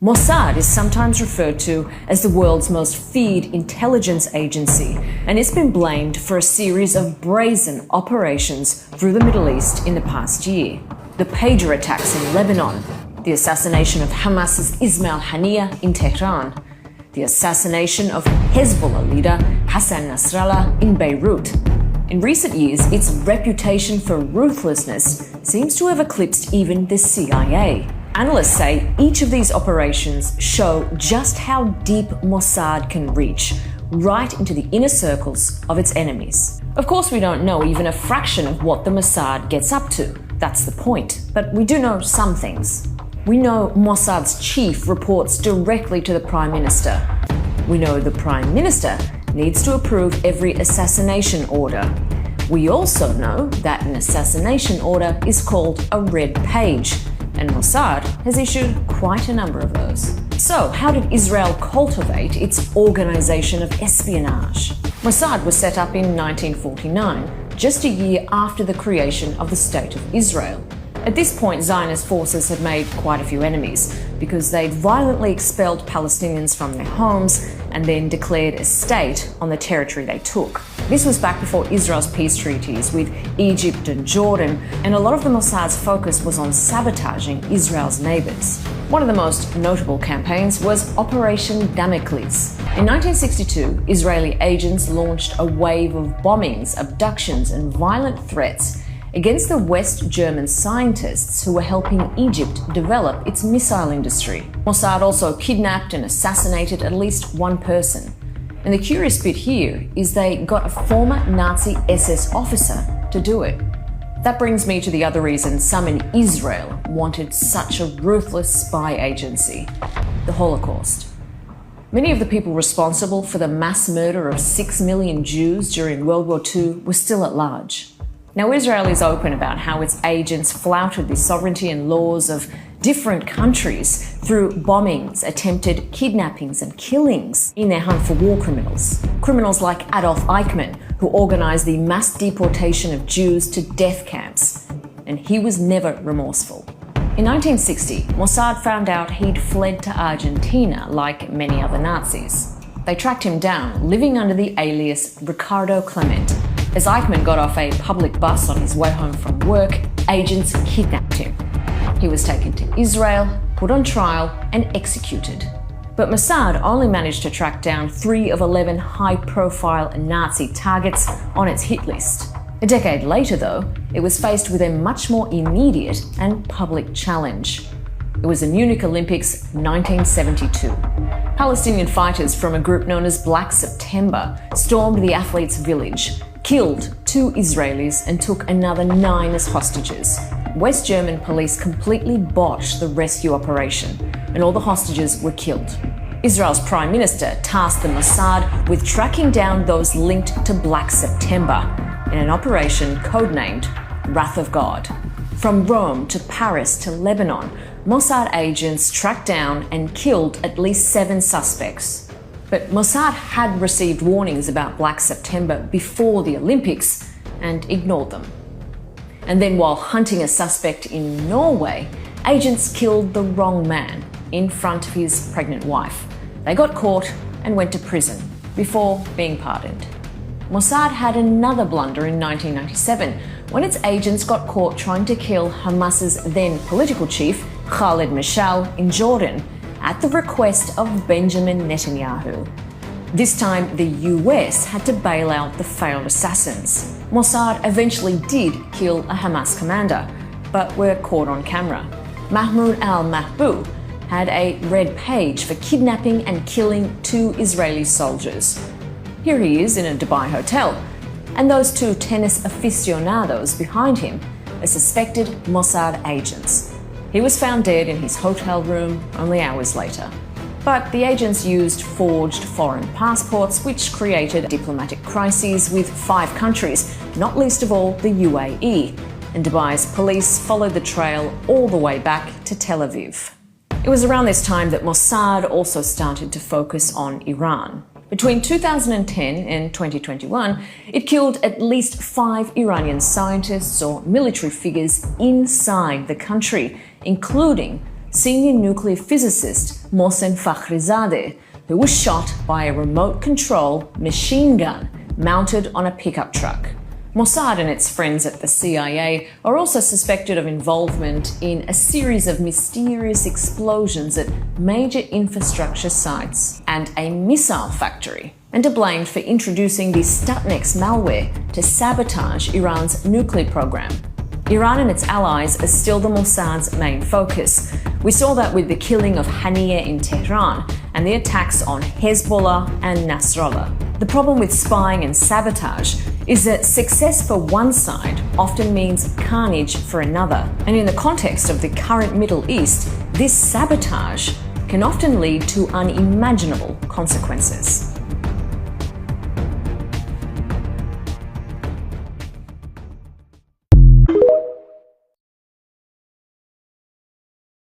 Mossad is sometimes referred to as the world's most feared intelligence agency, and it's been blamed for a series of brazen operations through the Middle East in the past year. The pager attacks in Lebanon, the assassination of Hamas's Ismail Haniyeh in Tehran, the assassination of Hezbollah leader Hassan Nasrallah in Beirut. In recent years, its reputation for ruthlessness seems to have eclipsed even the CIA. Analysts say each of these operations show just how deep Mossad can reach, right into the inner circles of its enemies. Of course, we don't know even a fraction of what the Mossad gets up to. That's the point. But we do know some things. We know Mossad's chief reports directly to the Prime Minister. We know the Prime Minister needs to approve every assassination order. We also know that an assassination order is called a red page, and Mossad has issued quite a number of those. So, how did Israel cultivate its organization of espionage? Mossad was set up in 1949, just a year after the creation of the State of Israel. At this point, Zionist forces had made quite a few enemies because they'd violently expelled Palestinians from their homes and then declared a state on the territory they took. This was back before Israel's peace treaties with Egypt and Jordan, and a lot of the Mossad's focus was on sabotaging Israel's neighbors. One of the most notable campaigns was Operation Damocles. In 1962, Israeli agents launched a wave of bombings, abductions, and violent threats against the West German scientists who were helping Egypt develop its missile industry. Mossad also kidnapped and assassinated at least one person. And the curious bit here is they got a former Nazi SS officer to do it. That brings me to the other reason some in Israel wanted such a ruthless spy agency: the Holocaust. Many of the people responsible for the mass murder of 6 million Jews during World War II were still at large. Now, Israel is open about how its agents flouted the sovereignty and laws of different countries through bombings, attempted kidnappings and killings in their hunt for war criminals. Criminals like Adolf Eichmann, who organized the mass deportation of Jews to death camps, and he was never remorseful. In 1960, Mossad found out he'd fled to Argentina like many other Nazis. They tracked him down, living under the alias Ricardo Clement. As Eichmann got off a public bus on his way home from work, agents kidnapped him. He was taken to Israel, put on trial, and executed. But Mossad only managed to track down 3 of 11 high-profile Nazi targets on its hit list. A decade later, though, it was faced with a much more immediate and public challenge. It was the Munich Olympics 1972. Palestinian fighters from a group known as Black September stormed the athletes' village, killed 2 Israelis and took another 9 as hostages. West German police completely botched the rescue operation, and all the hostages were killed. Israel's Prime Minister tasked the Mossad with tracking down those linked to Black September in an operation codenamed Wrath of God. From Rome to Paris to Lebanon, Mossad agents tracked down and killed at least 7 suspects. But Mossad had received warnings about Black September before the Olympics and ignored them. And then, while hunting a suspect in Norway, agents killed the wrong man in front of his pregnant wife. They got caught and went to prison before being pardoned. Mossad had another blunder in 1997 when its agents got caught trying to kill Hamas's then political chief, Khaled Mashal, in Jordan, at the request of Benjamin Netanyahu. This time, the US had to bail out the failed assassins. Mossad eventually did kill a Hamas commander, but were caught on camera. Mahmoud al-Mahbou had a red page for kidnapping and killing 2 Israeli soldiers. Here he is in a Dubai hotel, and those 2 tennis aficionados behind him are suspected Mossad agents. He was found dead in his hotel room only hours later. But the agents used forged foreign passports, which created diplomatic crises with 5 countries, not least of all the UAE. And Dubai's police followed the trail all the way back to Tel Aviv. It was around this time that Mossad also started to focus on Iran. Between 2010 and 2021, it killed at least 5 Iranian scientists or military figures inside the country, including senior nuclear physicist Mohsen Fakhrizadeh, who was shot by a remote-control machine gun mounted on a pickup truck. Mossad and its friends at the CIA are also suspected of involvement in a series of mysterious explosions at major infrastructure sites and a missile factory, and are blamed for introducing the Stuxnet malware to sabotage Iran's nuclear program. Iran and its allies are still the Mossad's main focus. We saw that with the killing of Haniyeh in Tehran and the attacks on Hezbollah and Nasrallah. The problem with spying and sabotage is that success for one side often means carnage for another. And in the context of the current Middle East, this sabotage can often lead to unimaginable consequences.